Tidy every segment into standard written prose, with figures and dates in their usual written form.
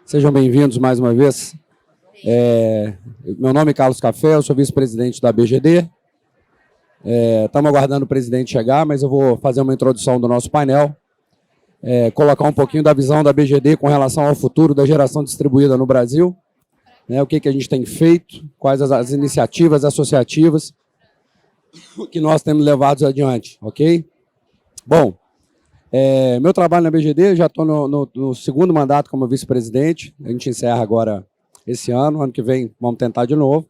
Sejam bem-vindos mais uma vez. Meu nome é Carlos Café, eu sou vice-presidente da BGD. Estamos aguardando o presidente chegar, mas eu vou fazer uma introdução do nosso painel, colocar um pouquinho da visão da BGD com relação ao futuro da geração distribuída no Brasil, o que a gente tem feito, quais as iniciativas associativas que nós temos levado adiante, ok? Bom, meu trabalho na BGD, já estou no segundo mandato como vice-presidente, a gente encerra agora esse ano que vem vamos tentar de novo.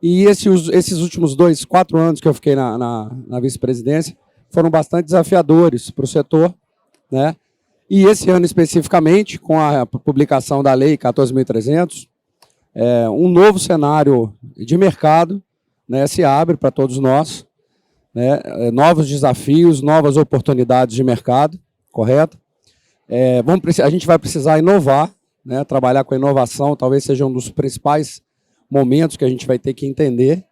E esses últimos 4 anos que eu fiquei na vice-presidência foram bastante desafiadores para o setor, né? E esse ano especificamente, com a publicação da Lei 14.300, um novo cenário de mercado, né, se abre para todos nós, né, novos desafios, novas oportunidades de mercado, correto? A gente vai precisar inovar, né, trabalhar com a inovação, talvez seja um dos principais momentos que a gente vai ter que entender,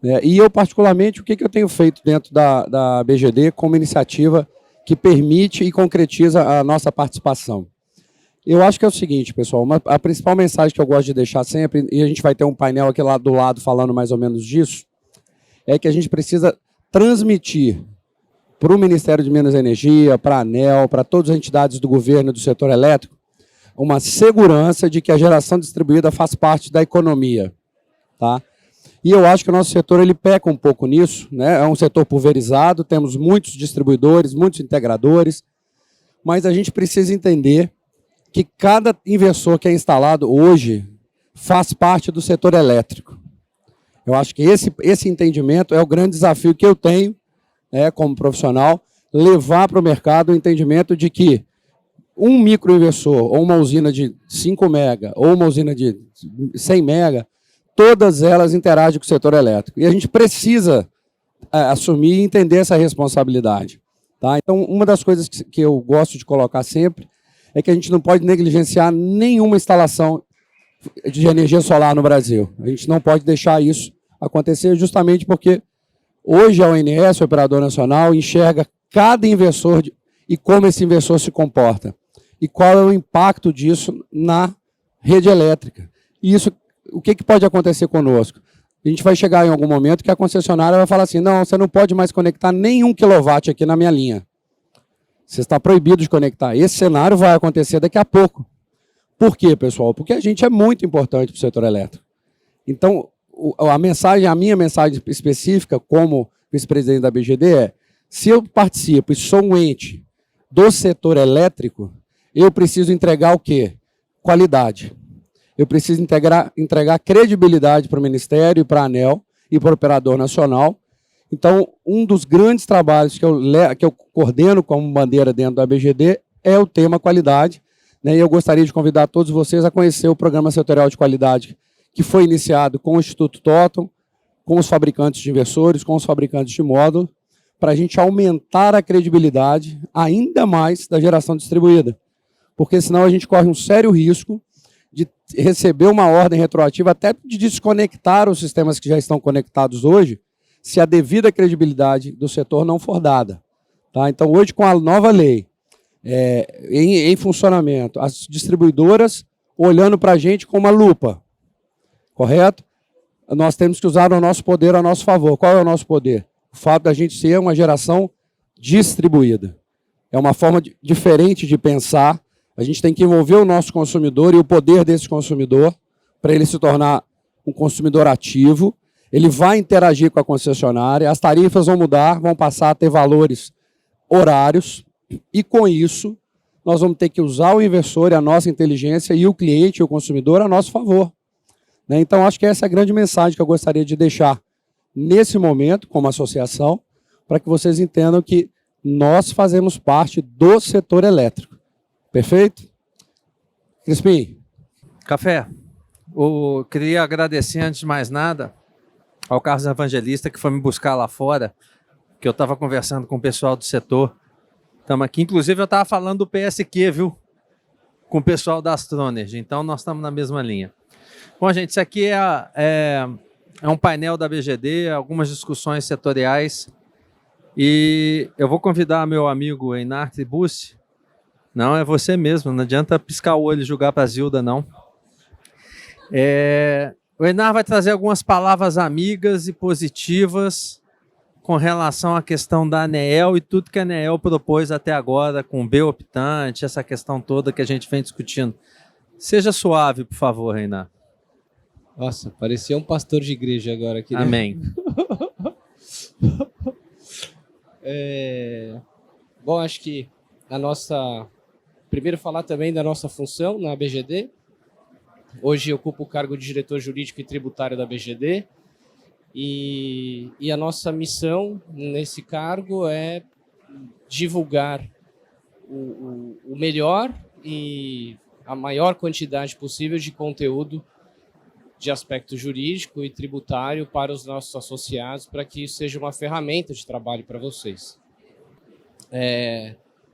né? E eu, particularmente, o que eu tenho feito dentro da BGD como iniciativa que permite e concretiza a nossa participação? Eu acho que é o seguinte, pessoal, a principal mensagem que eu gosto de deixar sempre, e a gente vai ter um painel aqui lá do lado falando mais ou menos disso, é que a gente precisa transmitir para o Ministério de Minas e Energia, para a ANEEL, para todas as entidades do governo e do setor elétrico, uma segurança de que a geração distribuída faz parte da economia, tá? E eu acho que o nosso setor ele peca um pouco nisso, né? É um setor pulverizado, temos muitos distribuidores, muitos integradores, mas a gente precisa entender que cada inversor que é instalado hoje faz parte do setor elétrico. Eu acho que esse entendimento é o grande desafio que eu tenho, como profissional, levar para o mercado o entendimento de que um microinversor, ou uma usina de 5 mega, ou uma usina de 100 mega, todas elas interagem com o setor elétrico. E a gente precisa assumir e entender essa responsabilidade, tá? Então, uma das coisas que eu gosto de colocar sempre é que a gente não pode negligenciar nenhuma instalação de energia solar no Brasil. A gente não pode deixar isso acontecer justamente porque hoje a ONS, o Operador Nacional, enxerga cada inversor e como esse inversor se comporta. E qual é o impacto disso na rede elétrica. E isso, o que pode acontecer conosco? A gente vai chegar em algum momento que a concessionária vai falar assim, não, você não pode mais conectar nenhum quilowatt aqui na minha linha. Você está proibido de conectar. Esse cenário vai acontecer daqui a pouco. Por quê, pessoal? Porque a gente é muito importante para o setor elétrico. Então, a minha mensagem específica como vice-presidente da BGD é, se eu participo e sou um ente do setor elétrico, eu preciso entregar o quê? Qualidade. Eu preciso entregar credibilidade para o Ministério, para a ANEEL e para o Operador Nacional. Então, um dos grandes trabalhos que eu coordeno como bandeira dentro da BGD é o tema qualidade, né? E eu gostaria de convidar todos vocês a conhecer o Programa Setorial de Qualidade, que foi iniciado com o Instituto Totem, com os fabricantes de inversores, com os fabricantes de módulo, para a gente aumentar a credibilidade ainda mais da geração distribuída. Porque senão a gente corre um sério risco de receber uma ordem retroativa, até de desconectar os sistemas que já estão conectados hoje, se a devida credibilidade do setor não for dada, tá? Então, hoje, com a nova lei em funcionamento, as distribuidoras olhando para a gente com uma lupa, correto? Nós temos que usar o nosso poder a nosso favor. Qual é o nosso poder? O fato da gente ser uma geração distribuída. É uma forma diferente de pensar. A gente tem que envolver o nosso consumidor e o poder desse consumidor para ele se tornar um consumidor ativo. Ele vai interagir com a concessionária, as tarifas vão mudar, vão passar a ter valores horários e, com isso, nós vamos ter que usar o inversor e a nossa inteligência e o cliente e o consumidor a nosso favor. Então, acho que essa é a grande mensagem que eu gostaria de deixar nesse momento, como associação, para que vocês entendam que nós fazemos parte do setor elétrico. Perfeito? Crispim. Café, eu queria agradecer, antes de mais nada, ao Carlos Evangelista, que foi me buscar lá fora, que eu estava conversando com o pessoal do setor. Estamos aqui, inclusive eu estava falando do PSQ, viu? Com o pessoal da Astronergy, então nós estamos na mesma linha. Bom, gente, isso aqui é um painel da BGD, algumas discussões setoriais, e eu vou convidar meu amigo Einart Bussi Não, é você mesmo. Não adianta piscar o olho e julgar para a Zilda, não. O Einar vai trazer algumas palavras amigas e positivas com relação à questão da ANEEL e tudo que a ANEEL propôs até agora com o B-optante, essa questão toda que a gente vem discutindo. Seja suave, por favor, Einar. Nossa, parecia um pastor de igreja agora aqui. Né? Amém. Bom, acho que primeiro falar também da nossa função na BGD. Hoje eu ocupo o cargo de diretor jurídico e tributário da BGD. E a nossa missão nesse cargo é divulgar o melhor e a maior quantidade possível de conteúdo de aspecto jurídico e tributário para os nossos associados, para que isso seja uma ferramenta de trabalho para vocês.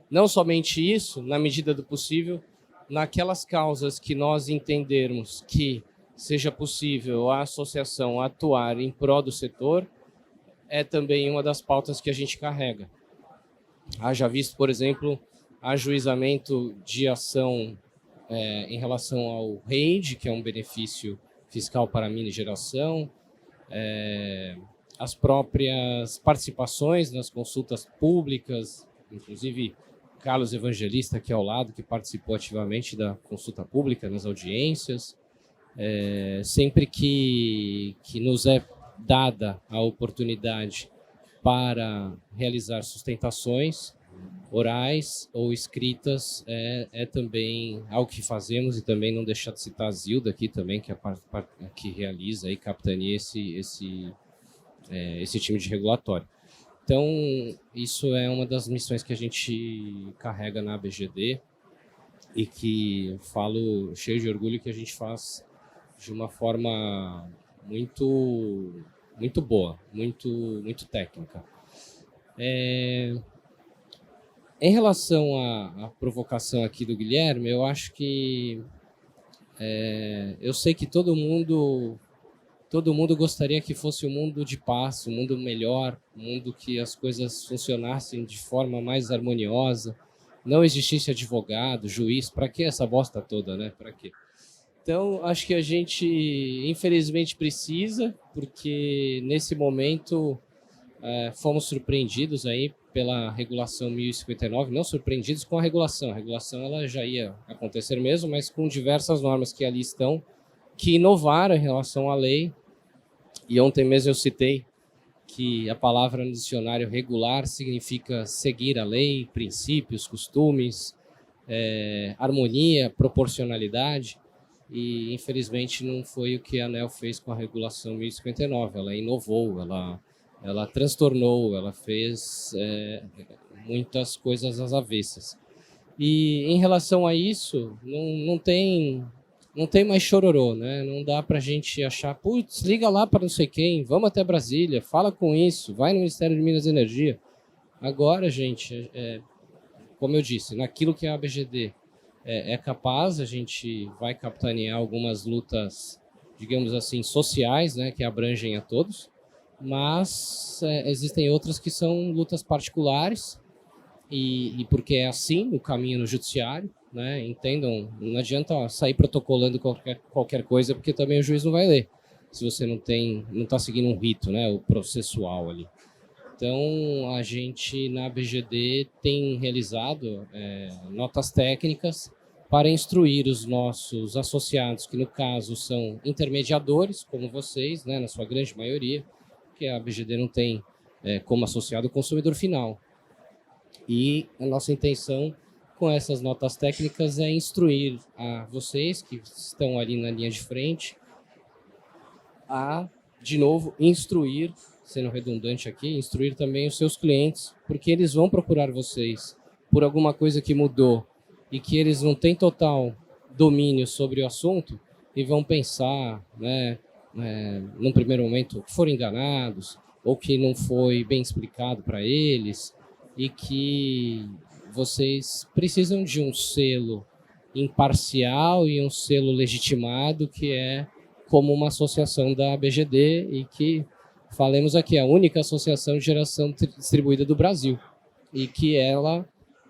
Não somente isso, na medida do possível, naquelas causas que nós entendermos que seja possível a associação atuar em prol do setor, é também uma das pautas que a gente carrega. Haja visto, por exemplo, ajuizamento de ação em relação ao REID, que é um benefício fiscal para a mini geração, as próprias participações nas consultas públicas, inclusive Carlos Evangelista, aqui ao lado, que participou ativamente da consulta pública nas audiências. Sempre que nos é dada a oportunidade para realizar sustentações orais ou escritas, é também algo que fazemos, e também não deixar de citar a Zilda aqui também, que é a que realiza e capitania esse time de regulatório. Então, isso é uma das missões que a gente carrega na BGD e que falo cheio de orgulho que a gente faz de uma forma muito boa, muito técnica. Em relação à provocação aqui do Guilherme, eu acho que eu sei que todo mundo gostaria que fosse um mundo de paz, um mundo melhor, um mundo que as coisas funcionassem de forma mais harmoniosa, não existisse advogado, juiz, para que essa bosta toda, né? Para quê? Então, acho que a gente, infelizmente, precisa, porque nesse momento fomos surpreendidos aí pela regulação 1059, não surpreendidos com a regulação ela já ia acontecer mesmo, mas com diversas normas que ali estão, que inovaram em relação à lei. E ontem mesmo eu citei que a palavra no dicionário regular significa seguir a lei, princípios, costumes, harmonia, proporcionalidade. E, infelizmente, não foi o que a ANEEL fez com a regulação 1059. Ela inovou, ela transtornou, ela fez muitas coisas às avessas. E, em relação a isso, não tem mais chororô, né? Não dá para a gente achar, putz, liga lá para não sei quem, vamos até Brasília, fala com isso, vai no Ministério de Minas e Energia. Agora, gente, como eu disse, naquilo que a ABGD é capaz, a gente vai capitanear algumas lutas, digamos assim, sociais, né, que abrangem a todos, mas existem outras que são lutas particulares, e porque é assim o caminho no judiciário, né, entendam, não adianta sair protocolando qualquer coisa, porque também o juiz não vai ler, se você não está seguindo um rito, né, o processual ali. Então, a gente, na BGD, tem realizado notas técnicas para instruir os nossos associados, que, no caso, são intermediadores, como vocês, né, na sua grande maioria, porque a BGD não tem como associado o consumidor final. E a nossa intenção com essas notas técnicas é instruir a vocês, que estão ali na linha de frente, a, de novo, instruir, sendo redundante aqui, instruir também os seus clientes, porque eles vão procurar vocês por alguma coisa que mudou e que eles não têm total domínio sobre o assunto e vão pensar, né, num primeiro momento, que foram enganados ou que não foi bem explicado para eles e que vocês precisam de um selo imparcial e um selo legitimado que é como uma associação da ABGD e que, falemos aqui, é a única associação de geração distribuída do Brasil e que ela,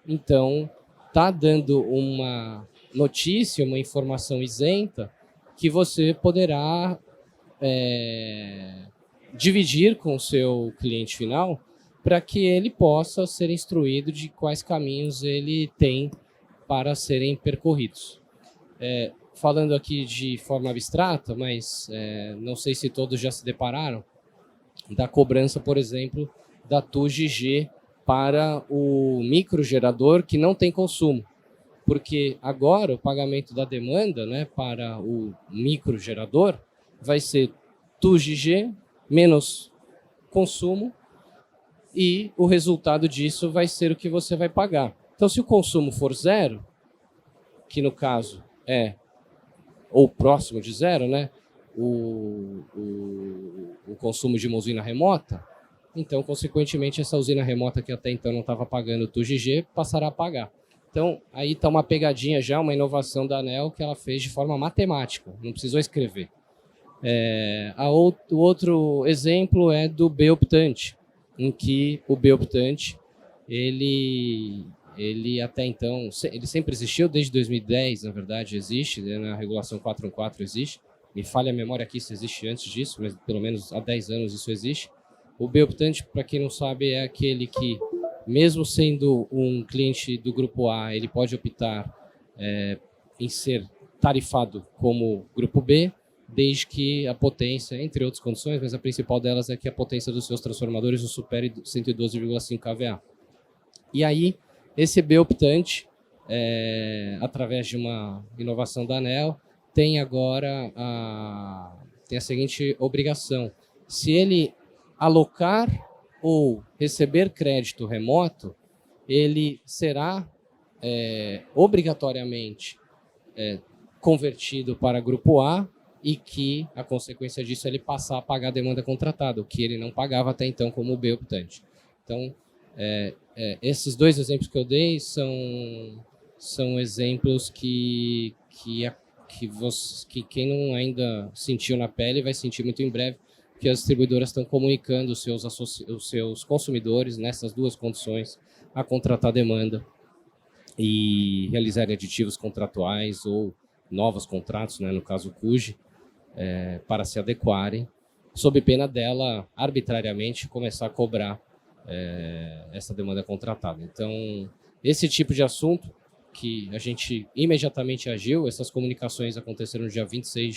então, está dando uma notícia, uma informação isenta que você poderá dividir com o seu cliente final para que ele possa ser instruído de quais caminhos ele tem para serem percorridos. Falando aqui de forma abstrata, mas não sei se todos já se depararam, da cobrança, por exemplo, da TUGG para o microgerador que não tem consumo. Porque agora o pagamento da demanda, né, para o microgerador vai ser TUGG menos consumo e o resultado disso vai ser o que você vai pagar. Então, se o consumo for zero, que no caso é ou próximo de zero, né, o consumo de uma usina remota, então, consequentemente, essa usina remota que até então não estava pagando o TUGG passará a pagar. Então, aí está uma pegadinha já, uma inovação da ANEEL que ela fez de forma matemática, não precisou escrever. O outro exemplo é do B-optante, em que o B-optante, ele até então, ele sempre existiu, desde 2010, na verdade, existe, né, na regulação 414 existe, me falha a memória aqui se existe antes disso, mas pelo menos há 10 anos isso existe. O B-optante, para quem não sabe, é aquele que, mesmo sendo um cliente do Grupo A, ele pode optar em ser tarifado como Grupo B, desde que a potência, entre outras condições, mas a principal delas é que a potência dos seus transformadores não supere 112,5 kVA. E aí, esse B-optante, através de uma inovação da ANEEL, tem agora a seguinte obrigação. Se ele alocar ou receber crédito remoto, ele será obrigatoriamente convertido para Grupo A e que a consequência disso é ele passar a pagar a demanda contratada, o que ele não pagava até então como B-optante. Então, esses dois exemplos que eu dei são exemplos que quem não ainda sentiu na pele vai sentir muito em breve, que as distribuidoras estão comunicando os seus consumidores nessas duas condições a contratar demanda e realizarem aditivos contratuais ou novos contratos, né, no caso o CUG, para se adequarem, sob pena dela arbitrariamente começar a cobrar essa demanda contratada. Então, esse tipo de assunto que a gente imediatamente agiu, essas comunicações aconteceram no dia 26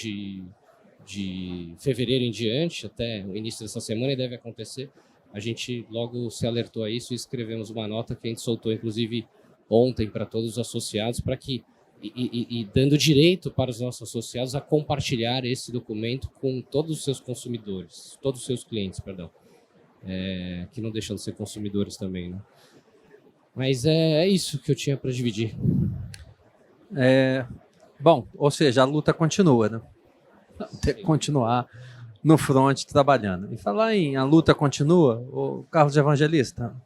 de fevereiro em diante, até o início dessa semana, e deve acontecer. A gente logo se alertou a isso e escrevemos uma nota que a gente soltou, inclusive, ontem para todos os associados, para que, e dando direito para os nossos associados a compartilhar esse documento com todos os seus consumidores, todos os seus clientes, perdão, que não deixam de ser consumidores também, né? Mas é isso que eu tinha para dividir. Bom, ou seja, a luta continua, né? Tem que continuar no front trabalhando. E falar em a luta continua, o Carlos Evangelista,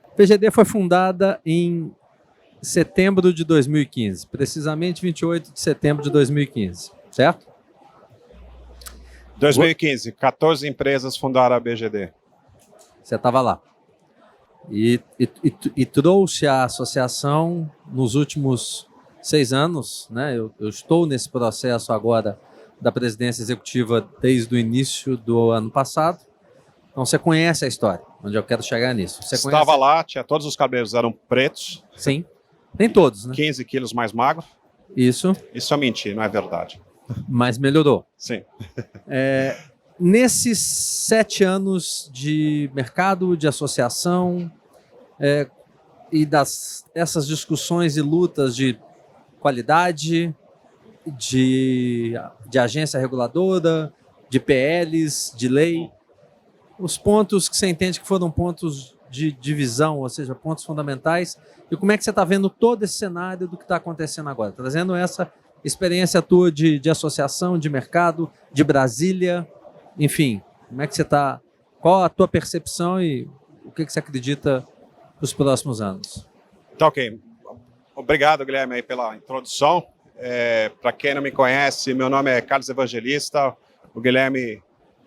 a PGD foi fundada em setembro de 2015, precisamente 28 de setembro de 2015, certo? 2015, 14 empresas fundaram a BGD. Você estava lá. E trouxe a associação nos últimos 6 anos, né? Eu estou nesse processo agora da presidência executiva desde o início do ano passado. Então você conhece a história, onde eu quero chegar nisso. Você Estava conhece? lá, todos os cabelos eram pretos. Sim. Nem todos, né? 15 quilos mais magro. Isso. Isso é mentira, não é verdade. Mas melhorou. Sim. Nesses 7 anos de mercado, de associação, e essas discussões e lutas de qualidade, de agência reguladora, de PLs, de lei, os pontos que você entende que foram pontos de divisão, ou seja, pontos fundamentais, e como é que você está vendo todo esse cenário do que está acontecendo agora, trazendo essa experiência tua de associação, de mercado, de Brasília, enfim, como é que você está, qual a tua percepção e o que você acredita para os próximos anos? Tá ok. Obrigado, Guilherme, aí pela introdução. Para quem não me conhece, meu nome é Carlos Evangelista. O Guilherme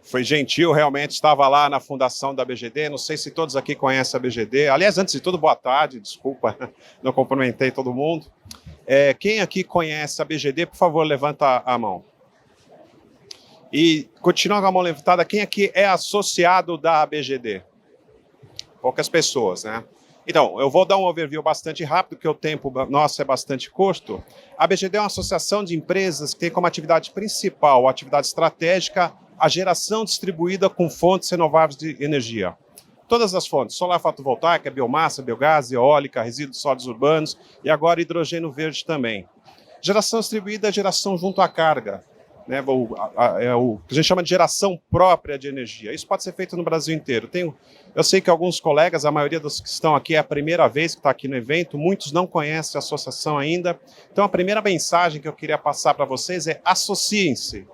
foi gentil, realmente estava lá na fundação da BGD, não sei se todos aqui conhecem a BGD. Aliás, antes de tudo, boa tarde, desculpa, não cumprimentei todo mundo. Quem aqui conhece a BGD, por favor, levanta a mão. E continua com a mão levantada, quem aqui é associado da BGD? Poucas pessoas, né? Então, eu vou dar um overview bastante rápido, porque o tempo nosso é bastante curto. A BGD é uma associação de empresas que tem como atividade principal, atividade estratégica, a geração distribuída com fontes renováveis de energia. Todas as fontes, solar fotovoltaica, biomassa, biogás, eólica, resíduos sólidos urbanos e agora hidrogênio verde também. Geração distribuída é geração junto à carga, né? O que a gente chama de geração própria de energia. Isso pode ser feito no Brasil inteiro. Eu sei que alguns colegas, a maioria dos que estão aqui é a primeira vez que está aqui no evento, muitos não conhecem a associação ainda. Então a primeira mensagem que eu queria passar para vocês é: associem-se.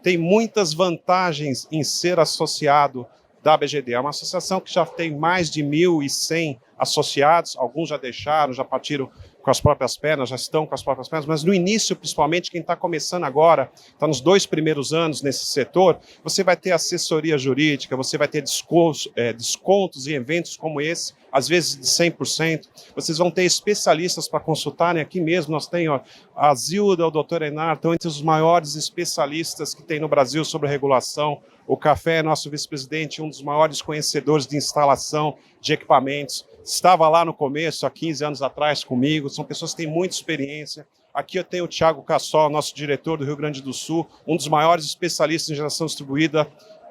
Tem muitas vantagens em ser associado da BGD. É uma associação que já tem mais de 1.100 associados, alguns já deixaram, já partiram com as próprias pernas, já estão com as próprias pernas, mas no início, principalmente, quem está começando agora, está nos 2 primeiros anos nesse setor, você vai ter assessoria jurídica, você vai ter descontos em eventos como esse, às vezes de 100%, vocês vão ter especialistas para consultarem aqui mesmo, nós temos a Zilda, o Dr. Enar, estão entre os maiores especialistas que tem no Brasil sobre regulação. O Café é nosso vice-presidente, um dos maiores conhecedores de instalação de equipamentos. Estava lá no começo, há 15 anos atrás, comigo. São pessoas que têm muita experiência. Aqui eu tenho o Thiago Cassol, nosso diretor do Rio Grande do Sul, um dos maiores especialistas em geração distribuída.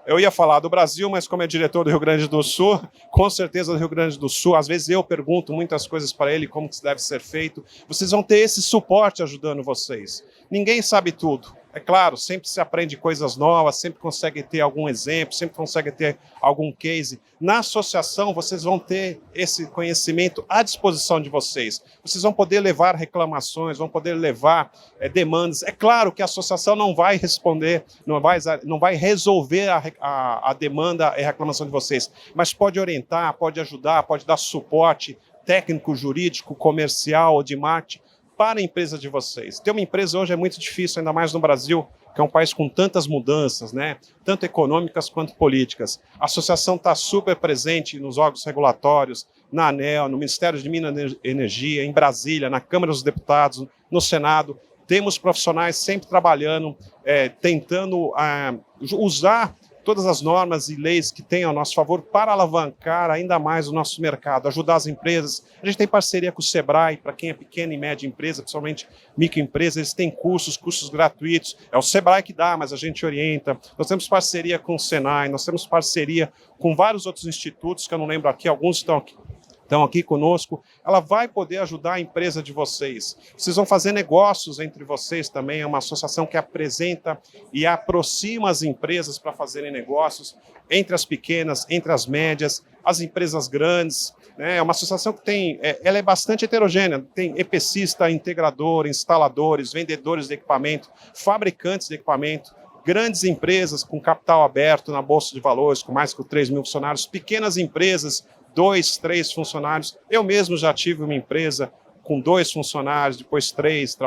Eu ia falar do Brasil, mas como é diretor do Rio Grande do Sul, com certeza do Rio Grande do Sul. Às vezes eu pergunto muitas coisas para ele, como que isso deve ser feito. Vocês vão ter esse suporte ajudando vocês. Ninguém sabe tudo. É claro, sempre se aprende coisas novas, sempre consegue ter algum exemplo, sempre consegue ter algum case. Na associação, vocês vão ter esse conhecimento à disposição de vocês. Vocês vão poder levar reclamações, vão poder levar demandas. É claro que a associação não vai responder, não vai resolver a demanda e reclamação de vocês, mas pode orientar, pode ajudar, pode dar suporte técnico, jurídico, comercial, de marketing, para a empresa de vocês. Ter uma empresa hoje é muito difícil, ainda mais no Brasil, que é um país com tantas mudanças, né? Tanto econômicas quanto políticas. A associação está super presente nos órgãos regulatórios, na ANEEL, no Ministério de Minas e Energia, em Brasília, na Câmara dos Deputados, no Senado. Temos profissionais sempre trabalhando, tentando usar todas as normas e leis que têm ao nosso favor para alavancar ainda mais o nosso mercado, ajudar as empresas. A gente tem parceria com o Sebrae, para quem é pequena e média empresa, principalmente microempresa, eles têm cursos gratuitos. É o Sebrae que dá, mas a gente orienta. Nós temos parceria com o Senai, nós temos parceria com vários outros institutos, que eu não lembro aqui, alguns estão aqui conosco. Ela vai poder ajudar a empresa de vocês. Vocês vão fazer negócios entre vocês também, é uma associação que apresenta e aproxima as empresas para fazerem negócios entre as pequenas, entre as médias, as empresas grandes, né? É uma associação que ela é bastante heterogênea, tem EPCista, integrador, instaladores, vendedores de equipamento, fabricantes de equipamento, grandes empresas com capital aberto na Bolsa de Valores, com mais de 3 mil funcionários, pequenas empresas, 2, 3 funcionários. Eu mesmo já tive uma empresa com 2 funcionários, depois 3,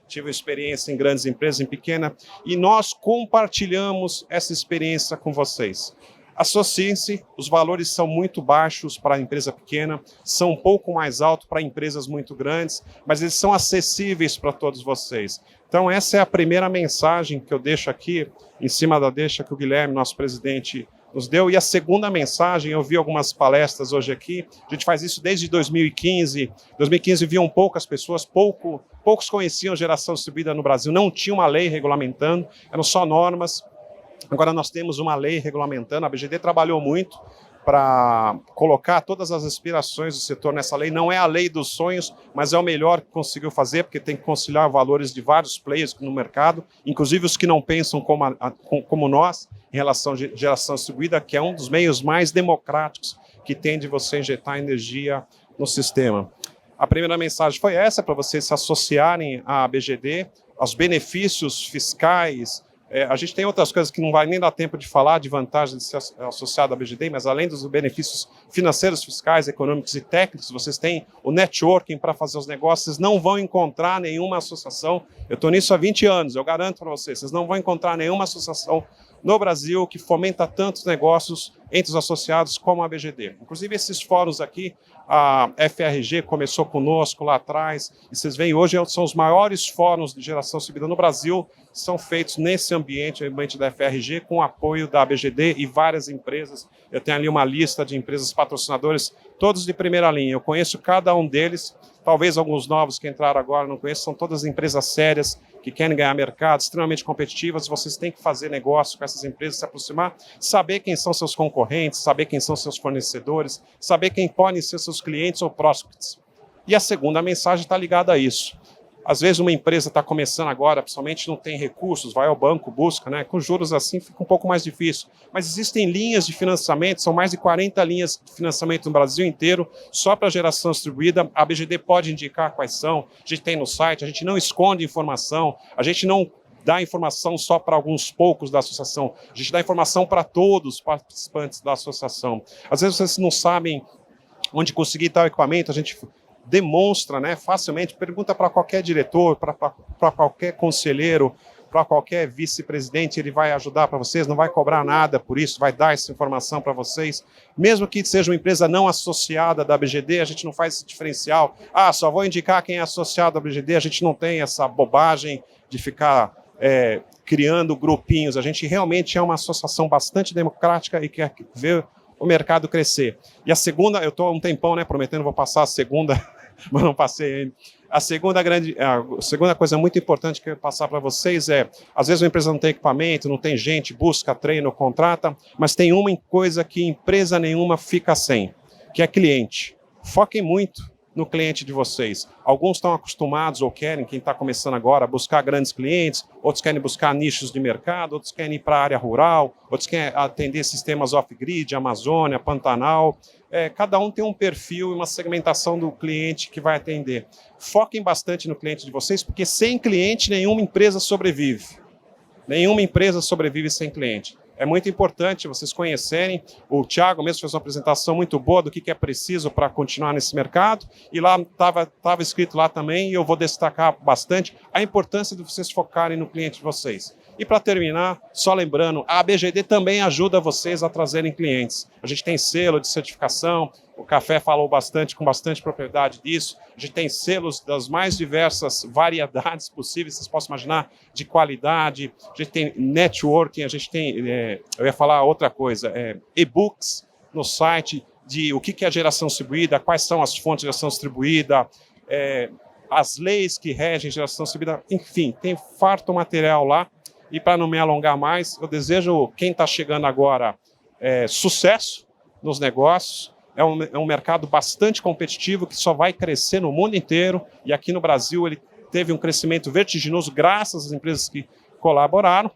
tive experiência em grandes empresas, em pequena, e nós compartilhamos essa experiência com vocês. Associem-se, os valores são muito baixos para a empresa pequena, são um pouco mais altos para empresas muito grandes, mas eles são acessíveis para todos vocês. Então essa é a primeira mensagem que eu deixo aqui, em cima da deixa que o Guilherme, nosso presidente, nos deu. E a segunda mensagem, eu vi algumas palestras hoje aqui, a gente faz isso desde 2015. 2015 viam poucas pessoas, poucos conheciam geração distribuída no Brasil, não tinha uma lei regulamentando, eram só normas. Agora nós temos uma lei regulamentando, a BGD trabalhou muito para colocar todas as aspirações do setor nessa lei. Não é a lei dos sonhos, mas é o melhor que conseguiu fazer, porque tem que conciliar valores de vários players no mercado, inclusive os que não pensam como nós, em relação à geração distribuída, que é um dos meios mais democráticos que tem de você injetar energia no sistema. A primeira mensagem foi essa, para vocês se associarem à BGD, aos benefícios fiscais. A gente tem outras coisas que não vai nem dar tempo de falar, de vantagens de ser associado à BGD, mas além dos benefícios financeiros, fiscais, econômicos e técnicos, vocês têm o networking para fazer os negócios. Vocês não vão encontrar nenhuma associação, eu estou nisso há 20 anos, eu garanto para vocês, vocês não vão encontrar nenhuma associação no Brasil que fomenta tantos negócios entre os associados como a BGD. Inclusive esses fóruns aqui, a FRG começou conosco lá atrás, e vocês veem hoje são os maiores fóruns de geração distribuída no Brasil, são feitos nesse ambiente, o ambiente da FRG, com o apoio da BGD e várias empresas. Eu tenho ali uma lista de empresas patrocinadoras, todos de primeira linha. Eu conheço cada um deles, talvez alguns novos que entraram agora não conheço, são todas empresas sérias que querem ganhar mercado, extremamente competitivas. Vocês têm que fazer negócio com essas empresas, se aproximar, saber quem são seus concorrentes, saber quem são seus fornecedores, saber quem podem ser seus clientes ou prospects. E a segunda mensagem está ligada a isso. Às vezes uma empresa está começando agora, principalmente não tem recursos, vai ao banco, busca, né? Com juros assim fica um pouco mais difícil. Mas existem linhas de financiamento, são mais de 40 linhas de financiamento no Brasil inteiro, só para geração distribuída. A BGD pode indicar quais são, a gente tem no site, a gente não esconde informação, a gente não dá informação só para alguns poucos da associação, a gente dá informação para todos os participantes da associação. Às vezes vocês não sabem onde conseguir tal equipamento, a gente demonstra, né, facilmente, pergunta para qualquer diretor, para qualquer conselheiro, para qualquer vice-presidente, ele vai ajudar para vocês, não vai cobrar nada por isso, vai dar essa informação para vocês. Mesmo que seja uma empresa não associada da BGD, a gente não faz esse diferencial. Ah, só vou indicar quem é associado à BGD, a gente não tem essa bobagem de ficar criando grupinhos. A gente realmente é uma associação bastante democrática e quer ver o mercado crescer. E a segunda, eu estou há um tempão, né, prometendo, vou passar a segunda, mas não passei ainda. A segunda coisa muito importante que eu quero passar para vocês é, às vezes uma empresa não tem equipamento, não tem gente, busca, treina, contrata, mas tem uma coisa que empresa nenhuma fica sem, que é cliente. Foquem muito no cliente de vocês. Alguns estão acostumados ou querem, quem está começando agora, buscar grandes clientes, outros querem buscar nichos de mercado, outros querem ir para a área rural, outros querem atender sistemas off-grid, Amazônia, Pantanal. Cada um tem um perfil e uma segmentação do cliente que vai atender. Foquem bastante no cliente de vocês, porque sem cliente nenhuma empresa sobrevive. Nenhuma empresa sobrevive sem cliente. É muito importante vocês conhecerem. O Thiago mesmo fez uma apresentação muito boa do que é preciso para continuar nesse mercado. E lá estava escrito lá também, e eu vou destacar bastante, a importância de vocês focarem no cliente de vocês. E para terminar, só lembrando, a BGD também ajuda vocês a trazerem clientes. A gente tem selo de certificação, o Café falou com bastante propriedade disso. A gente tem selos das mais diversas variedades possíveis, vocês possam imaginar, de qualidade. A gente tem networking, a gente tem, eu ia falar outra coisa, e-books no site de o que é geração distribuída, quais são as fontes de geração distribuída, as leis que regem geração distribuída, enfim, tem farto material lá. E para não me alongar mais, eu desejo quem está chegando agora sucesso nos negócios. É um mercado bastante competitivo que só vai crescer no mundo inteiro. E aqui no Brasil ele teve um crescimento vertiginoso graças às empresas que colaboraram.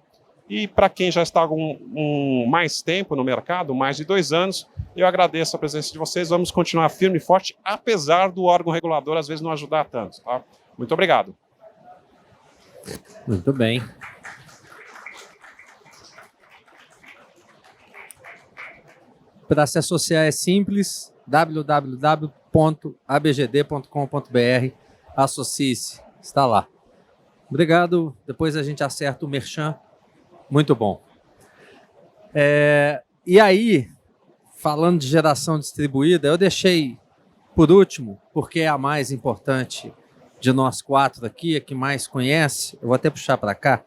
E para quem já está com mais tempo no mercado, mais de 2 anos, eu agradeço a presença de vocês. Vamos continuar firme e forte, apesar do órgão regulador às vezes não ajudar tanto. Tá? Muito obrigado. Muito bem. Para se associar é simples, www.abgd.com.br, associe-se, está lá. Obrigado, depois a gente acerta o merchan, muito bom. E aí, falando de geração distribuída, eu deixei por último, porque é a mais importante de nós 4 aqui, a que mais conhece, eu vou até puxar para cá,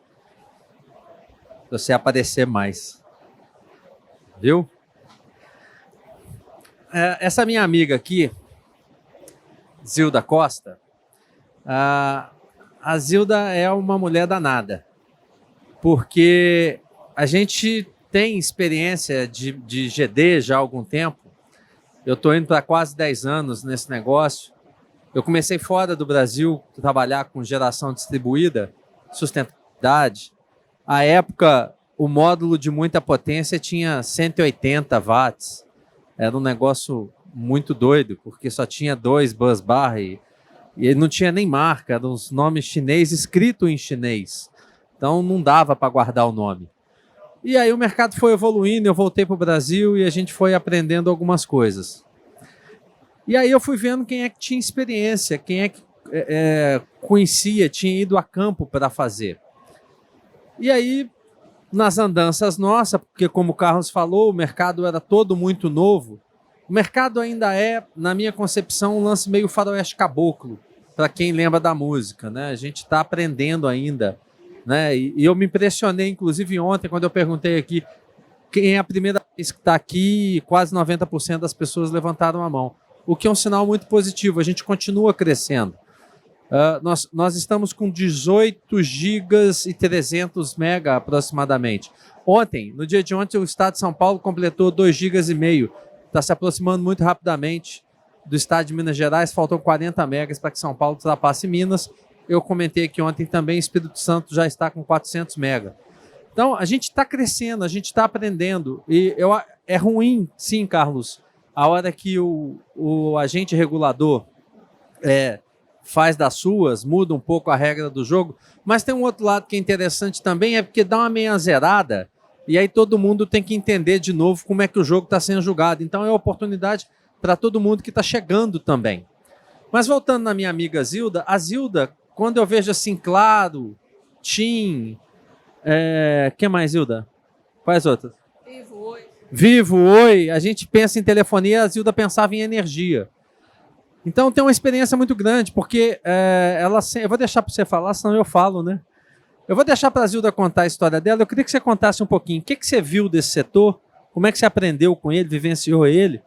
para você aparecer mais, viu? Essa minha amiga aqui, Zilda Costa, a Zilda é uma mulher danada, porque a gente tem experiência de GD já há algum tempo. Eu estou indo para quase 10 anos nesse negócio. Eu comecei fora do Brasil a trabalhar com geração distribuída, sustentabilidade. À época, o módulo de muita potência tinha 180 watts. Era um negócio muito doido, porque só tinha 2 bus bar e não tinha nem marca, eram os nomes chinês escrito em chinês. Então não dava para guardar o nome. E aí o mercado foi evoluindo, eu voltei para o Brasil e a gente foi aprendendo algumas coisas. E aí eu fui vendo quem é que tinha experiência, quem é que conhecia, tinha ido a campo para fazer. E aí nas andanças nossas, porque como o Carlos falou, o mercado era todo muito novo. O mercado ainda é, na minha concepção, um lance meio faroeste caboclo, para quem lembra da música, né? A gente está aprendendo ainda, né? E eu me impressionei, inclusive ontem, quando eu perguntei aqui quem é a primeira vez que está aqui, quase 90% das pessoas levantaram a mão, o que é um sinal muito positivo. A gente continua crescendo. Nós estamos com 18 gigas e 300 mega aproximadamente. Ontem, no dia de ontem, o estado de São Paulo completou 2 gigas e meio. Está se aproximando muito rapidamente do estado de Minas Gerais. Faltam 40 megas para que São Paulo ultrapasse Minas. Eu comentei aqui ontem também, Espírito Santo já está com 400 mega. Então, a gente está crescendo, a gente está aprendendo. E é ruim, sim, Carlos, a hora que o agente regulador faz das suas, muda um pouco a regra do jogo, mas tem um outro lado que é interessante também, é porque dá uma meia zerada, e aí todo mundo tem que entender de novo como é que o jogo está sendo julgado. Então é oportunidade para todo mundo que está chegando também. Mas voltando na minha amiga Zilda, a Zilda, quando eu vejo assim, Claro, TIM, que mais, Zilda? Quais outras? Vivo, Oi, a gente pensa em telefonia, a Zilda pensava em energia. Então tem uma experiência muito grande, porque eu vou deixar para você falar, senão eu falo, né? Eu vou deixar para a Zilda contar a história dela. Eu queria que você contasse um pouquinho o que você viu desse setor, como é que você aprendeu com ele, vivenciou ele,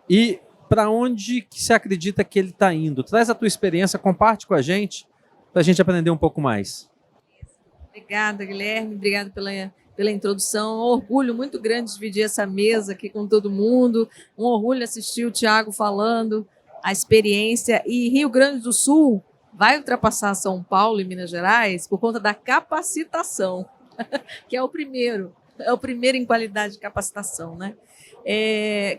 e para onde que você acredita que ele está indo. Traz a tua experiência, comparte com a gente, para a gente aprender um pouco mais. Obrigada, Guilherme. Obrigada pela introdução. Um orgulho muito grande dividir essa mesa aqui com todo mundo. Um orgulho assistir o Thiago falando a experiência. E Rio Grande do Sul vai ultrapassar São Paulo e Minas Gerais por conta da capacitação, que é o primeiro em qualidade de capacitação, né?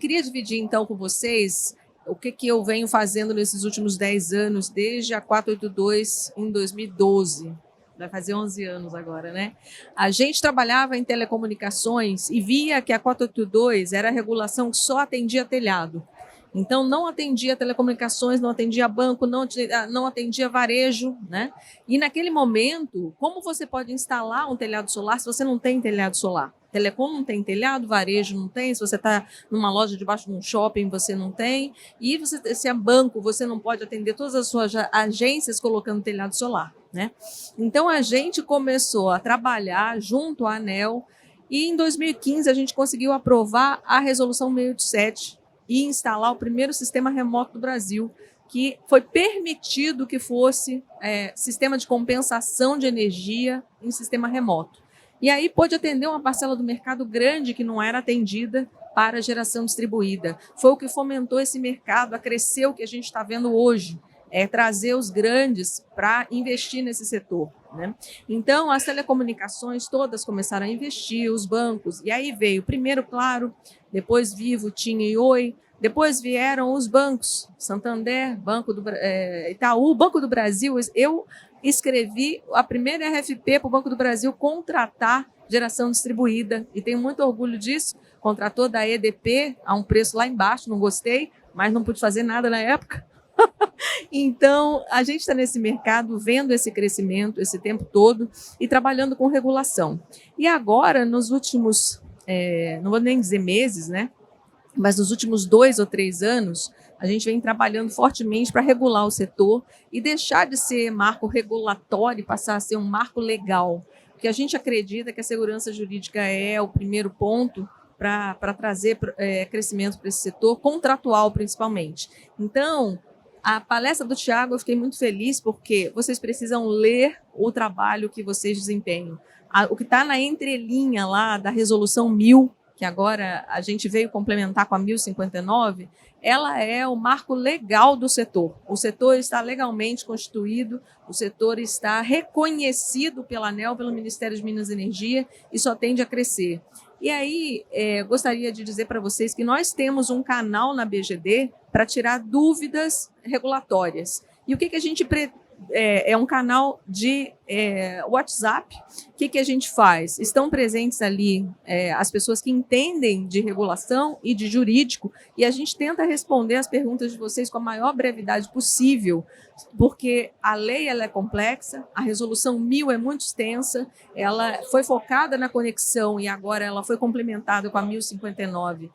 Queria dividir, então, com vocês o que eu venho fazendo nesses últimos 10 anos, desde a 482 em 2012. Vai fazer 11 anos agora, né? A gente trabalhava em telecomunicações e via que a 482 era a regulação que só atendia telhado. Então, não atendia telecomunicações, não atendia banco, não atendia varejo, né? E naquele momento, como você pode instalar um telhado solar se você não tem telhado solar? Telecom não tem telhado, varejo não tem, se você está numa loja debaixo de um shopping, você não tem. E se é banco, você não pode atender todas as suas agências colocando telhado solar, né? Então, a gente começou a trabalhar junto à ANEEL e em 2015 a gente conseguiu aprovar a resolução 687 e instalar o primeiro sistema remoto do Brasil, que foi permitido que fosse sistema de compensação de energia em sistema remoto. E aí pôde atender uma parcela do mercado grande que não era atendida para a geração distribuída. Foi o que fomentou esse mercado a crescer, o que a gente está vendo hoje, trazer os grandes para investir nesse setor, né? Então, as telecomunicações todas começaram a investir, os bancos, e aí veio primeiro Claro, depois Vivo, TIM e Oi, depois vieram os bancos, Santander, Itaú, Banco do Brasil. Eu escrevi a primeira RFP para o Banco do Brasil contratar geração distribuída, e tenho muito orgulho disso. Contratou da EDP a um preço lá embaixo, não gostei, mas não pude fazer nada na época. Então, a gente está nesse mercado, vendo esse crescimento esse tempo todo e trabalhando com regulação. E agora, nos últimos, não vou nem dizer meses, né? Mas nos últimos 2 ou 3 anos, a gente vem trabalhando fortemente para regular o setor e deixar de ser marco regulatório e passar a ser um marco legal. Porque a gente acredita que a segurança jurídica é o primeiro ponto para trazer crescimento para esse setor, contratual principalmente. Então, a palestra do Thiago, eu fiquei muito feliz porque vocês precisam ler o trabalho que vocês desempenham. O que está na entrelinha lá da resolução 1000, que agora a gente veio complementar com a 1059, ela é o marco legal do setor. O setor está legalmente constituído, o setor está reconhecido pela ANEEL, pelo Ministério de Minas e Energia, e só tende a crescer. E aí, gostaria de dizer para vocês que nós temos um canal na BGD para tirar dúvidas regulatórias. E o que a gente é um canal de WhatsApp. O que a gente faz? Estão presentes ali as pessoas que entendem de regulação e de jurídico, e a gente tenta responder as perguntas de vocês com a maior brevidade possível, porque a lei ela é complexa, a resolução 1000 é muito extensa, ela foi focada na conexão e agora ela foi complementada com a 1059,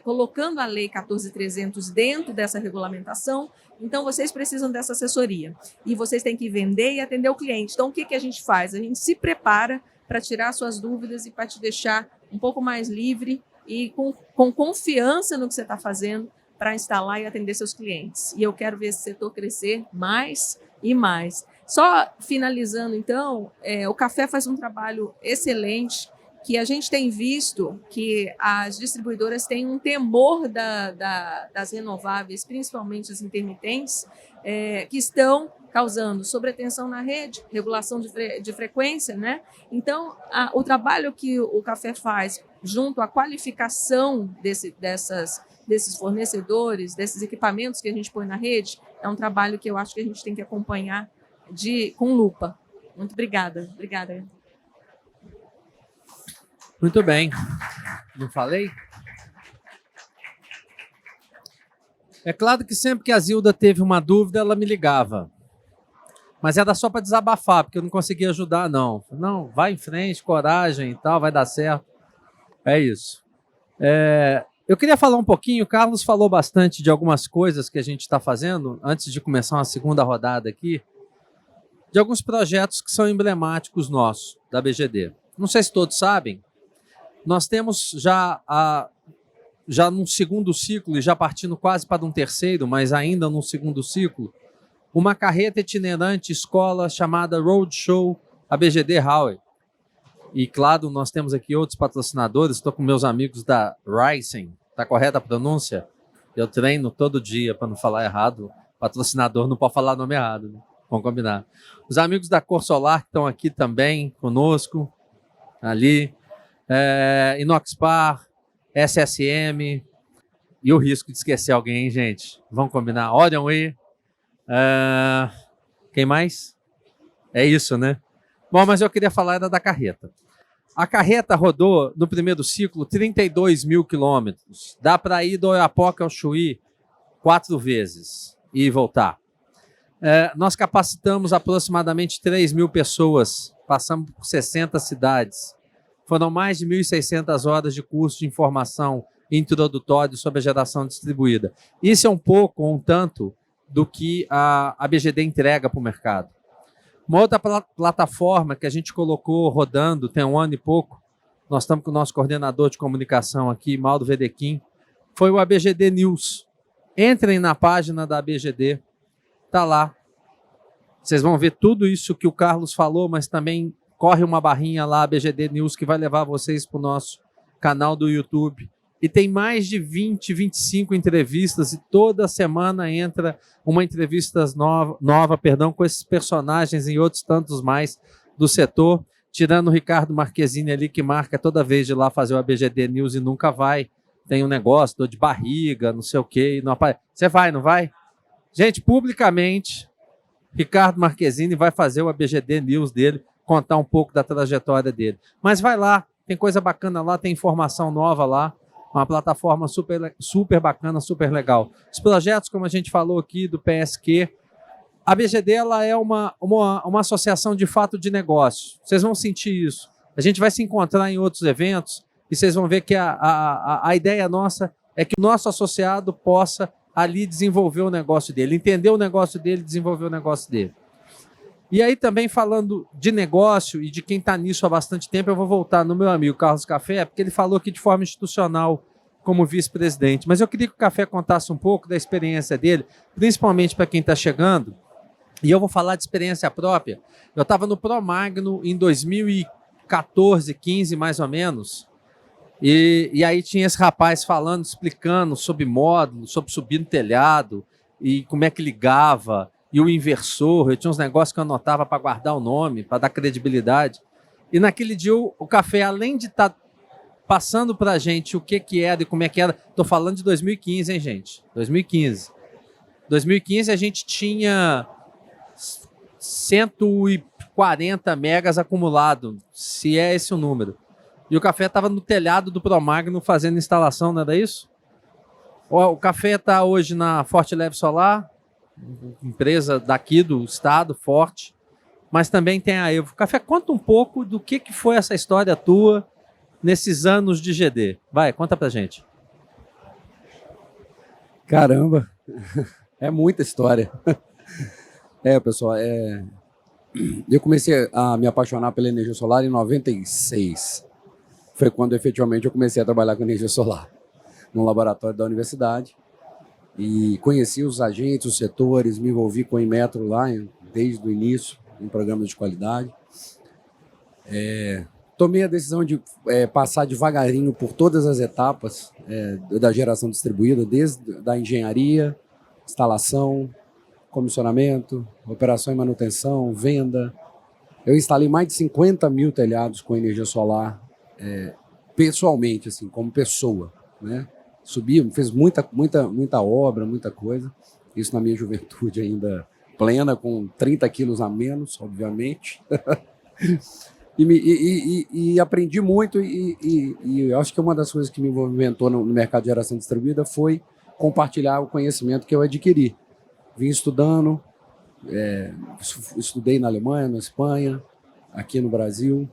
colocando a lei 14.300 dentro dessa regulamentação. Então, vocês precisam dessa assessoria. E vocês têm que vender e atender o cliente. Então, o que a gente faz? A gente se prepara para tirar suas dúvidas e para te deixar um pouco mais livre e com confiança no que você está fazendo para instalar e atender seus clientes. E eu quero ver esse setor crescer mais e mais. Só finalizando, então, o Café faz um trabalho excelente, que a gente tem visto que as distribuidoras têm um temor das renováveis, principalmente as intermitentes, que estão causando sobretensão na rede, regulação de frequência, né? Então, o trabalho que o Café faz junto à qualificação desses fornecedores, desses equipamentos que a gente põe na rede, é um trabalho que eu acho que a gente tem que acompanhar com lupa. Muito obrigada. Obrigada. Muito bem. Não falei? É claro que sempre que a Zilda teve uma dúvida, ela me ligava. Mas era só para desabafar, porque eu não conseguia ajudar, não. Não, vai em frente, coragem e tal, vai dar certo. É isso. Eu queria falar um pouquinho, o Carlos falou bastante de algumas coisas que a gente está fazendo, antes de começar uma segunda rodada aqui, de alguns projetos que são emblemáticos nossos, da BGD. Não sei se todos sabem, nós temos já num segundo ciclo, e já partindo quase para um terceiro, mas ainda num segundo ciclo, uma carreta itinerante escola chamada Roadshow ABGD Howey. E, claro, nós temos aqui outros patrocinadores, estou com meus amigos da Rising, está correta a pronúncia? Eu treino todo dia para não falar errado, patrocinador não pode falar nome errado, né? Vamos combinar. Os amigos da Cor Solar que estão aqui também conosco, ali, Inoxpar, SSM, e o risco de esquecer alguém, hein, gente? Vamos combinar. Orionway, quem mais? É isso, né? Bom, mas eu queria falar da carreta. A carreta rodou, no primeiro ciclo, 32 mil quilômetros. Dá para ir do Oiapoque ao Chuí 4 vezes e voltar. Nós capacitamos aproximadamente 3 mil pessoas, passamos por 60 cidades. Foram mais de 1.600 horas de curso de informação introdutório sobre a geração distribuída. Isso é um pouco ou um tanto do que a BGD entrega para o mercado. Uma outra plataforma que a gente colocou rodando tem 1 ano e pouco, nós estamos com o nosso coordenador de comunicação aqui, Mauro Vedequim, foi o ABGD News. Entrem na página da ABGD, está lá. Vocês vão ver tudo isso que o Carlos falou, mas também corre uma barrinha lá, ABGD News, que vai levar vocês para o nosso canal do YouTube. E tem mais de 20, 25 entrevistas e toda semana entra uma entrevista nova, com esses personagens e outros tantos mais do setor, tirando o Ricardo Marquezine ali, que marca toda vez de lá fazer o ABGD News e nunca vai. Tem um negócio, dor de barriga, não sei o quê. Não aparece. Você vai, não vai? Gente, publicamente, Ricardo Marquezine vai fazer o ABGD News dele, contar um pouco da trajetória dele. Mas vai lá, tem coisa bacana lá, tem informação nova lá, uma plataforma super bacana, super legal. Os projetos, como a gente falou aqui, do PSQ, a BGD ela é uma associação de fato de negócio. Vocês vão sentir isso. A gente vai se encontrar em outros eventos e vocês vão ver que a ideia nossa é que o nosso associado possa ali desenvolver o negócio dele, entender o negócio dele, desenvolver o negócio dele. E aí também falando de negócio e de quem está nisso há bastante tempo, eu vou voltar no meu amigo Carlos Café, porque ele falou aqui de forma institucional como vice-presidente. Mas eu queria que o Café contasse um pouco da experiência dele, principalmente para quem está chegando. E eu vou falar de experiência própria. Eu estava no Promagno em 2014, 15 mais ou menos, e aí tinha esse rapaz falando, explicando sobre módulo, sobre subir no telhado e como é que ligava, e o inversor. Eu tinha uns negócios que eu anotava para guardar o nome, para dar credibilidade. E naquele dia o Café, além de estar passando para a gente o que era e como é que era, estou falando de 2015, hein, gente? 2015 a gente tinha 140 megas acumulado, se é esse o número. E o café estava no telhado do Promagno fazendo instalação, não era isso? O café está hoje na Forte Leve Solar, empresa daqui do estado, forte, mas também tem a Evo. Café, conta um pouco do que foi essa história tua nesses anos de GD. Vai, conta pra gente. Caramba, é muita história. Pessoal, eu comecei a me apaixonar pela energia solar em 96. Foi quando efetivamente eu comecei a trabalhar com energia solar no laboratório da universidade e conheci os agentes, os setores, me envolvi com o Inmetro lá desde o início, em programas de qualidade. Tomei a decisão de passar devagarinho por todas as etapas da geração distribuída, desde a engenharia, instalação, comissionamento, operação e manutenção, venda. Eu instalei mais de 50 mil telhados com energia solar, pessoalmente, assim, como pessoa, né? Subi, fiz muita obra, muita coisa. Isso na minha juventude ainda plena, com 30 quilos a menos, obviamente. E aprendi muito e acho que uma das coisas que me movimentou no mercado de geração distribuída foi compartilhar o conhecimento que eu adquiri. Vim estudando, estudei na Alemanha, na Espanha, aqui no Brasil,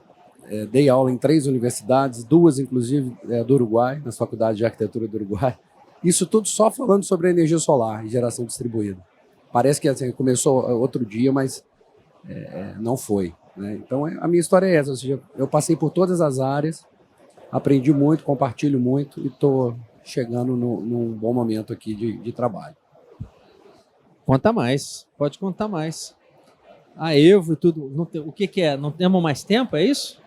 dei aula em 3 universidades, 2 inclusive do Uruguai, nas faculdades de arquitetura do Uruguai. Isso tudo só falando sobre energia solar e geração distribuída. Parece que assim, começou outro dia, mas não foi, né? Então a minha história é essa, ou seja, eu passei por todas as áreas, aprendi muito, compartilho muito e estou chegando num bom momento aqui de trabalho. Conta mais, pode contar mais. A Evo e tudo, o que é? Não temos mais tempo, é isso?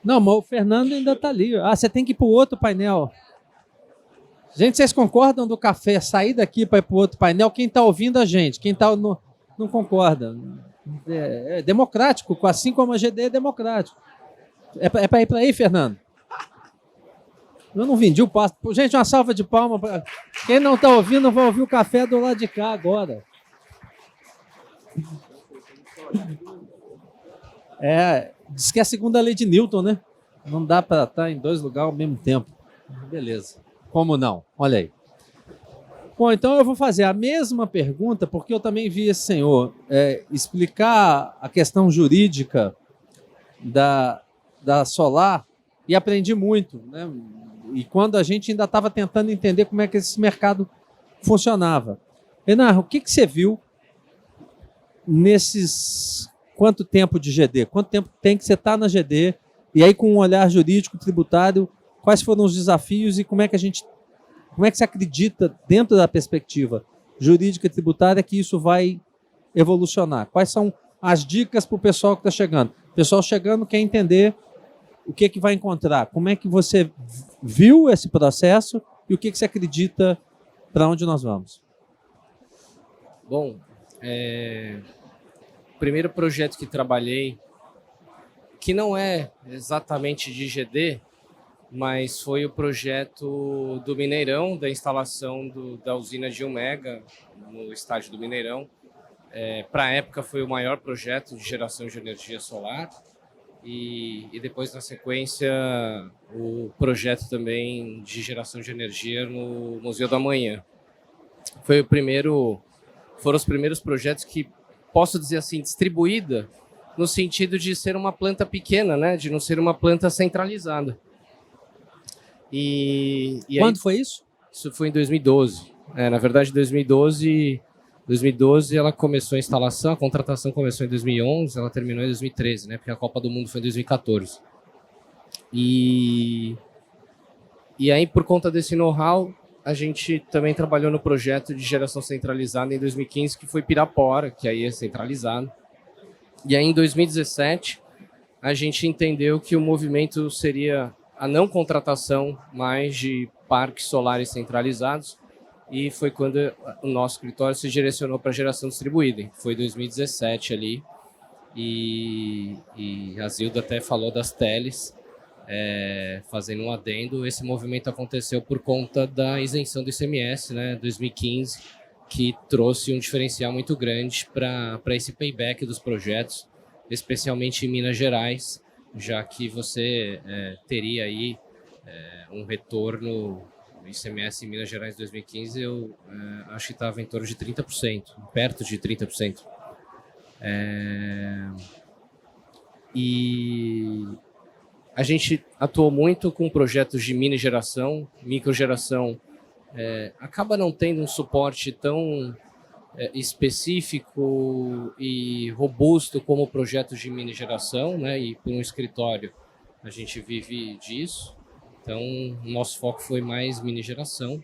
Não, mas o Fernando ainda está ali. Você tem que ir para o outro painel. Gente, vocês concordam do café sair daqui para ir para o outro painel? Quem está ouvindo a gente, quem está não concorda. É democrático, assim como a GD é democrático. É para ir para aí, Fernando? Eu não vendi o passo. Gente, uma salva de palmas. Quem não está ouvindo, vai ouvir o café do lado de cá agora. Diz que é a segunda lei de Newton, né? Não dá para estar em 2 lugares ao mesmo tempo. Beleza. Como não? Olha aí. Bom, então eu vou fazer a mesma pergunta, porque eu também vi esse senhor explicar a questão jurídica da solar e aprendi muito, né? E quando a gente ainda estava tentando entender como é que esse mercado funcionava. Renan, o que você viu nesses... Quanto tempo de GD? Quanto tempo tem que você estar na GD? E aí, com um olhar jurídico, tributário, quais foram os desafios e como é que você acredita, dentro da perspectiva jurídica e tributária, que isso vai evolucionar? Quais são as dicas para o pessoal que está chegando? O pessoal chegando quer entender o que vai encontrar. Como é que você viu esse processo e o que você acredita para onde nós vamos? Bom, o primeiro projeto que trabalhei, que não é exatamente de GD, mas foi o projeto do Mineirão, da instalação da usina de 1 mega no estádio do Mineirão. Para a época foi o maior projeto de geração de energia solar e depois, na sequência, o projeto também de geração de energia no Museu da Manhã. Foram os primeiros projetos que, posso dizer assim, distribuída, no sentido de ser uma planta pequena, né? De não ser uma planta centralizada. Quando foi isso? Isso foi em 2012. Na verdade, 2012 ela começou a instalação, a contratação começou em 2011, ela terminou em 2013, né? Porque a Copa do Mundo foi em 2014. E aí, por conta desse know-how, a gente também trabalhou no projeto de geração centralizada em 2015, que foi Pirapora, que aí é centralizado. E aí, em 2017, a gente entendeu que o movimento seria a não contratação mais de parques solares centralizados, e foi quando o nosso escritório se direcionou para a geração distribuída. Foi 2017 ali, e a Zilda até falou das teles, fazendo um adendo. Esse movimento aconteceu por conta da isenção do ICMS, né, 2015, que trouxe um diferencial muito grande para esse payback dos projetos, especialmente em Minas Gerais, já que você teria aí um retorno, o ICMS em Minas Gerais 2015, eu acho que estava em torno de 30%, perto de 30%. E a gente atuou muito com projetos de mini geração, microgeração, acaba não tendo um suporte tão específico e robusto como projetos de mini geração, né? E por um escritório a gente vive disso. Então, o nosso foco foi mais mini geração.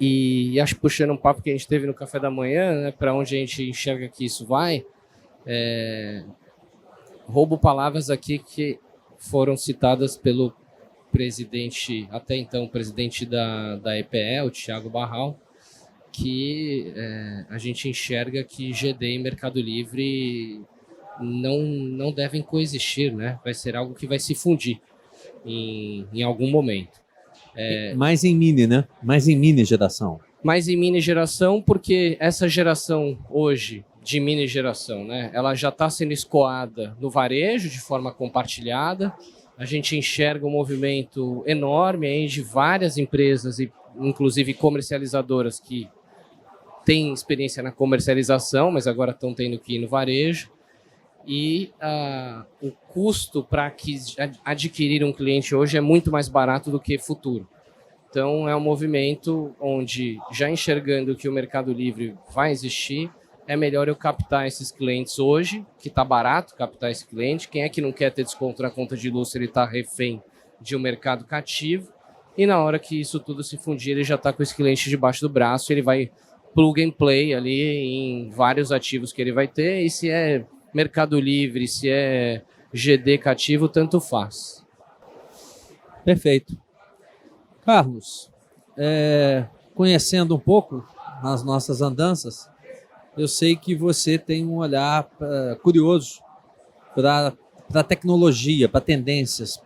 E acho que puxando um papo que a gente teve no café da manhã, né, para onde a gente enxerga que isso vai, roubo palavras aqui que foram citadas pelo presidente, até então presidente da EPE, o Thiago Barral, que a gente enxerga que GD e Mercado Livre não devem coexistir, né? Vai ser algo que vai se fundir em algum momento. Mais em mini, né? Mais em mini geração. Mais em mini geração, porque essa geração hoje de mini geração, né? Ela já está sendo escoada no varejo de forma compartilhada. A gente enxerga um movimento enorme aí de várias empresas, e inclusive comercializadoras, que têm experiência na comercialização, mas agora estão tendo que ir no varejo. E o custo para adquirir um cliente hoje é muito mais barato do que futuro. Então, é um movimento onde, já enxergando que o Mercado Livre vai existir, é melhor eu captar esses clientes hoje, que está barato captar esse cliente. Quem é que não quer ter desconto na conta de luz se ele está refém de um mercado cativo? E na hora que isso tudo se fundir, ele já está com esse cliente debaixo do braço, ele vai plug and play ali em vários ativos que ele vai ter, e se é Mercado Livre, se é GD cativo, tanto faz. Perfeito. Carlos, conhecendo um pouco as nossas andanças, eu sei que você tem um olhar curioso para a tecnologia, para tendências,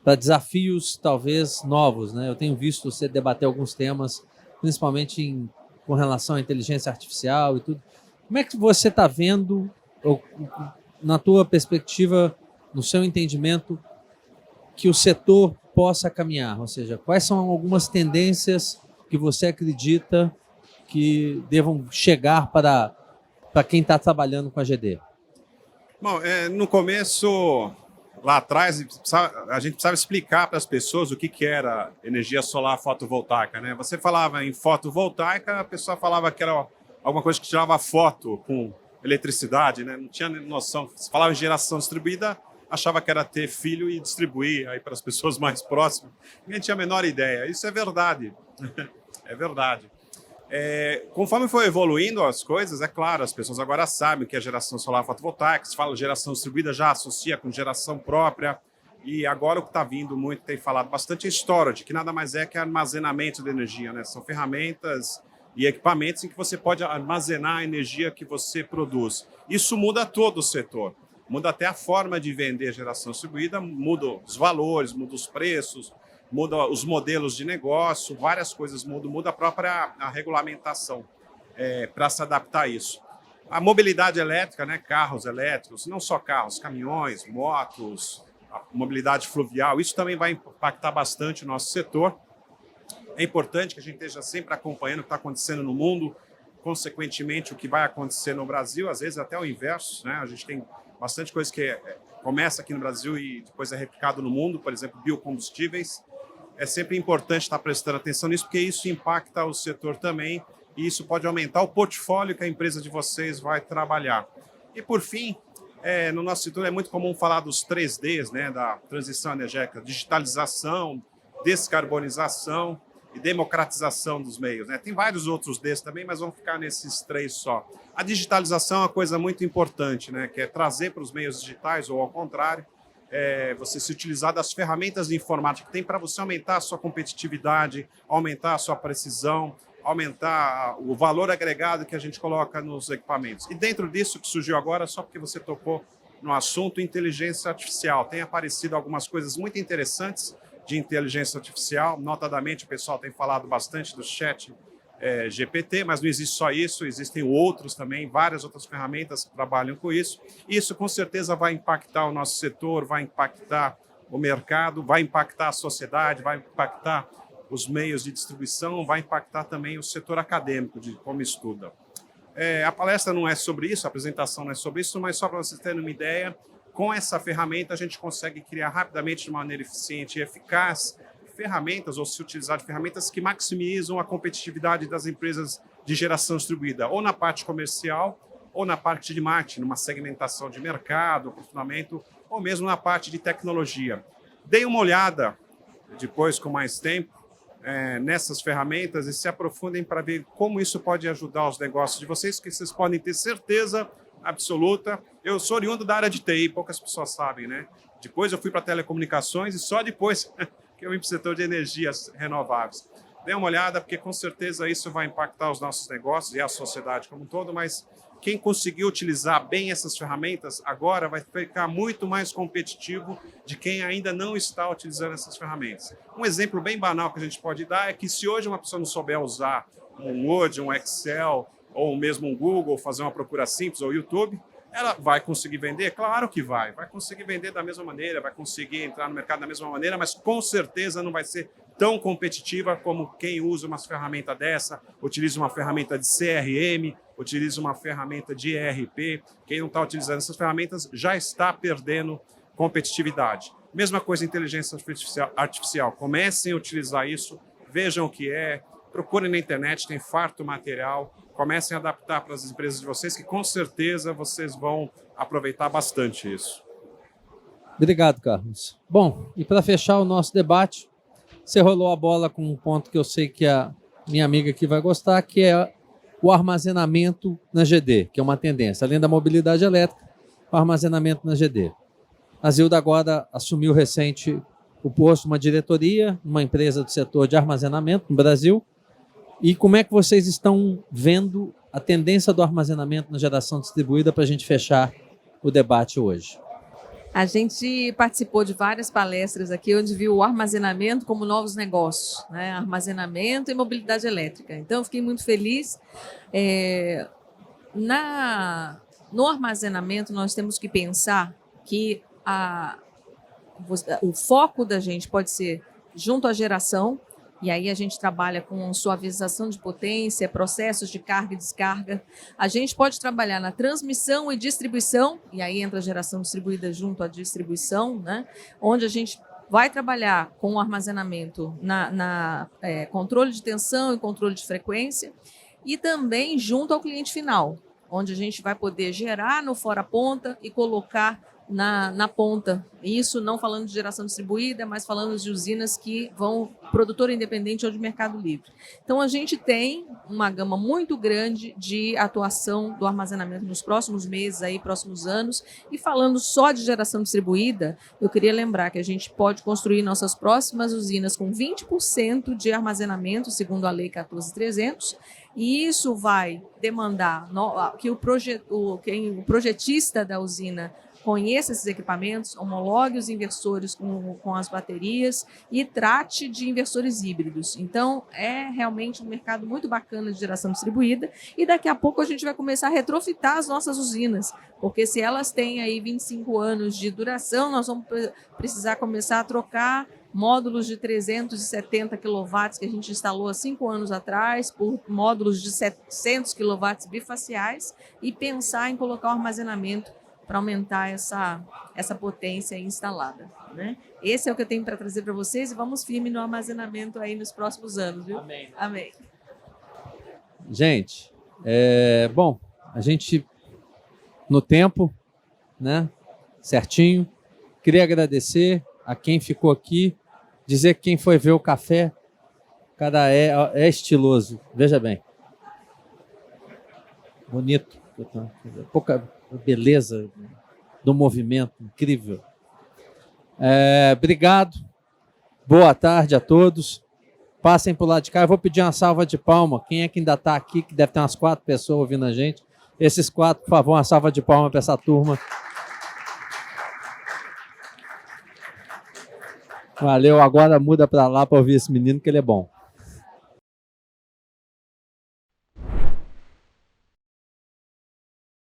para desafios talvez novos, né? Eu tenho visto você debater alguns temas, principalmente com relação à inteligência artificial e tudo. Como é que você está vendo, na tua perspectiva, no seu entendimento, que o setor possa caminhar? Ou seja, quais são algumas tendências que você acredita que devam chegar para quem está trabalhando com a GD? Bom, no começo, lá atrás, a gente precisava explicar para as pessoas o que era energia solar fotovoltaica, né? Você falava em fotovoltaica, a pessoa falava que era alguma coisa que tirava foto com eletricidade, né? Não tinha noção. Se falava em geração distribuída, achava que era ter filho e distribuir aí para as pessoas mais próximas. Ninguém tinha a menor ideia. Isso é verdade. É verdade. Conforme foi evoluindo as coisas, é claro, as pessoas agora sabem o que é geração solar fotovoltaica. Se fala geração distribuída, já associa com geração própria. E agora o que está vindo muito, tem falado bastante, é storage, que nada mais é que armazenamento de energia, né? São ferramentas e equipamentos em que você pode armazenar a energia que você produz. Isso muda todo o setor. Muda até a forma de vender geração distribuída, muda os valores, muda os preços, muda os modelos de negócio, várias coisas mudam, muda a própria regulamentação para se adaptar a isso. A mobilidade elétrica, né, carros elétricos, não só carros, caminhões, motos, a mobilidade fluvial, isso também vai impactar bastante o nosso setor. É importante que a gente esteja sempre acompanhando o que está acontecendo no mundo, consequentemente o que vai acontecer no Brasil, às vezes até o inverso, né? A gente tem bastante coisa que começa aqui no Brasil e depois é replicado no mundo, por exemplo, biocombustíveis. É sempre importante estar prestando atenção nisso, porque isso impacta o setor também e isso pode aumentar o portfólio que a empresa de vocês vai trabalhar. E, por fim, no nosso setor é muito comum falar dos 3Ds, né, da transição energética, digitalização, descarbonização e democratização dos meios, né? Tem vários outros desses também, mas vamos ficar nesses 3 só. A digitalização é uma coisa muito importante, né? Que é trazer para os meios digitais, ou ao contrário, você se utilizar das ferramentas de informática que tem para você aumentar a sua competitividade, aumentar a sua precisão, aumentar o valor agregado que a gente coloca nos equipamentos. E dentro disso que surgiu agora, só porque você tocou no assunto, inteligência artificial. Tem aparecido algumas coisas muito interessantes de inteligência artificial, notadamente o pessoal tem falado bastante do chat GPT, mas não existe só isso, existem outros também, várias outras ferramentas que trabalham com isso. Isso com certeza vai impactar o nosso setor, vai impactar o mercado, vai impactar a sociedade, vai impactar os meios de distribuição, vai impactar também o setor acadêmico de como estuda. A palestra não é sobre isso, a apresentação não é sobre isso, mas só para vocês terem uma ideia, com essa ferramenta a gente consegue criar rapidamente, de maneira eficiente e eficaz, ferramentas ou se utilizar de ferramentas que maximizam a competitividade das empresas de geração distribuída, ou na parte comercial, ou na parte de marketing, numa segmentação de mercado, aprofundamento, ou mesmo na parte de tecnologia. Deem uma olhada, depois com mais tempo, nessas ferramentas e se aprofundem para ver como isso pode ajudar os negócios de vocês, que vocês podem ter certeza absoluta. Eu sou oriundo da área de TI, poucas pessoas sabem, né? Depois eu fui para telecomunicações e só depois que eu vim para o setor de energias renováveis. Dê uma olhada, porque com certeza isso vai impactar os nossos negócios e a sociedade como um todo, mas quem conseguir utilizar bem essas ferramentas agora vai ficar muito mais competitivo de quem ainda não está utilizando essas ferramentas. Um exemplo bem banal que a gente pode dar é que se hoje uma pessoa não souber usar um Word, um Excel ou mesmo um Google, fazer uma procura simples ou YouTube, ela vai conseguir vender? Claro que vai conseguir vender da mesma maneira, vai conseguir entrar no mercado da mesma maneira, mas com certeza não vai ser tão competitiva como quem usa uma ferramenta dessa, utiliza uma ferramenta de CRM, utiliza uma ferramenta de ERP. Quem não está utilizando essas ferramentas já está perdendo competitividade. Mesma coisa inteligência artificial. Comecem a utilizar isso, vejam o que é, procurem na internet, tem farto material, comecem a adaptar para as empresas de vocês, que com certeza vocês vão aproveitar bastante isso. Obrigado, Carlos. Bom, e para fechar o nosso debate, você rolou a bola com um ponto que eu sei que a minha amiga aqui vai gostar, que é o armazenamento na GD, que é uma tendência. Além da mobilidade elétrica, o armazenamento na GD. A Zilda agora assumiu recente o posto, uma diretoria, uma empresa do setor de armazenamento no Brasil. E como é que vocês estão vendo a tendência do armazenamento na geração distribuída para a gente fechar o debate hoje? A gente participou de várias palestras aqui, onde viu o armazenamento como novos negócios, né? Armazenamento e mobilidade elétrica. Então, eu fiquei muito feliz. No armazenamento, nós temos que pensar que o foco da gente pode ser junto à geração, e aí a gente trabalha com suavização de potência, processos de carga e descarga. A gente pode trabalhar na transmissão e distribuição, e aí entra a geração distribuída junto à distribuição, né? Onde a gente vai trabalhar com o armazenamento na controle de tensão e controle de frequência, e também junto ao cliente final, onde a gente vai poder gerar no fora-ponta e colocar na ponta. Isso não falando de geração distribuída, mas falando de usinas que vão produtor independente ou de mercado livre. Então, a gente tem uma gama muito grande de atuação do armazenamento nos próximos meses, aí, próximos anos. E falando só de geração distribuída, eu queria lembrar que a gente pode construir nossas próximas usinas com 20% de armazenamento, segundo a Lei 14.300, e isso vai demandar que o projetista da usina conheça esses equipamentos, homologue os inversores com as baterias e trate de inversores híbridos. Então, é realmente um mercado muito bacana de geração distribuída, e daqui a pouco a gente vai começar a retrofitar as nossas usinas, porque se elas têm aí 25 anos de duração, nós vamos precisar começar a trocar módulos de 370 kW que a gente instalou há 5 anos atrás por módulos de 700 kW bifaciais e pensar em colocar o armazenamento para aumentar essa potência instalada, né? Esse é o que eu tenho para trazer para vocês, e vamos firme no armazenamento aí nos próximos anos, viu? Amém. Amém. Gente, bom, a gente no tempo, né? Certinho. Queria agradecer a quem ficou aqui, dizer que quem foi ver o café, cara, é estiloso. Veja bem. Bonito. Pouca beleza do movimento, incrível. Obrigado. Boa tarde a todos. Passem por lá de cá. Eu vou pedir uma salva de palma. Quem é que ainda está aqui, que deve ter umas 4 pessoas ouvindo a gente. Esses 4, por favor, uma salva de palma para essa turma. Valeu. Agora muda para lá para ouvir esse menino, que ele é bom.